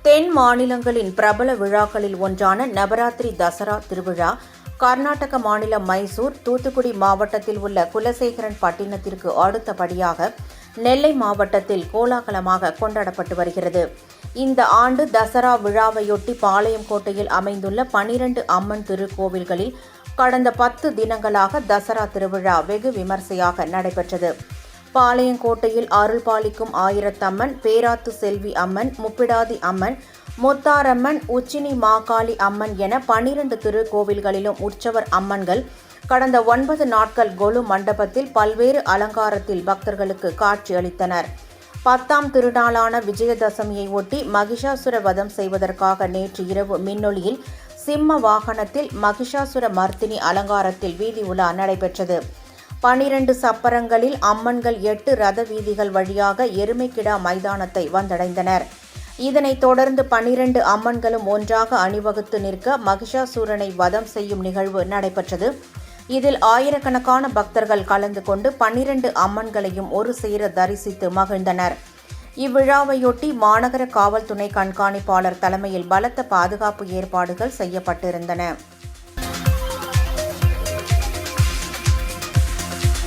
தென் மாநிலங்களின் பிரபல விழாக்களில் ஒன்றான நவராத்திரி தசரா திருவிழா கர்நாடக மாநிலம் மைசூர், தூத்துக்குடி மாவட்டத்தில் உள்ள குலசேகரன் பட்டினத்திற்கு அடுத்தபடியாக நெல்லை மாவட்டத்தில் கோலாகலமாக கொண்டாடப்பட்டு வருகிறது. இந்த ஆண்டு தசரா விழாவையொட்டி பாளையங்கோட்டையில் அமைந்துள்ள 12 அம்மன் திருக்கோவில்களில் கடந்த 10 தினங்களாக தசரா திருவிழா வெகு விமர்சையாக நடைபெற்றது. பாளையங்கோட்டையில் அருள்பாலிக்கும் ஆயிரத்தம்மன், பேராத்து செல்வி அம்மன், முப்பிடாதி அம்மன், முத்தாரம்மன், உச்சினி மாகாளி அம்மன் என 12 திருக்கோவில்களிலும் உற்சவர் அம்மன்கள் கடந்த 9 நாட்கள் கொலு மண்டபத்தில் பல்வேறு அலங்காரத்தில் பக்தர்களுக்கு காட்சியளித்தனர். 10ஆம் திருநாளான விஜயதசமியை ஒட்டி மகிஷாசுர வதம் செய்வதற்காக நேற்று இரவு மின்னொளியில் சிம்ம வாகனத்தில் மகிஷாசுர மர்த்தினி அலங்காரத்தில் வீதி உலா நடைபெற்றது. 12 சப்பரங்களில் அம்மன்கள் 8 ரத வீதிகள் வழியாக எருமைக்கிடா மைதானத்தை வந்தடைந்தனர். இதனைத் தொடர்ந்து 12 அம்மன்களும் ஒன்றாக அணிவகுத்து நிற்க மகிஷாசூரனை வதம் செய்யும் நிகழ்வு நடைபெற்றது. இதில் ஆயிரக்கணக்கான பக்தர்கள் கலந்து கொண்டு 12 அம்மன்களையும் ஒரு சேர தரிசித்து மகிழ்ந்தனர். இவ்விழாவையொட்டி மாநகர காவல் துணை கண்காணிப்பாளர் தலைமையில் பலத்த பாதுகாப்பு ஏற்பாடுகள் செய்யப்பட்டிருந்தன.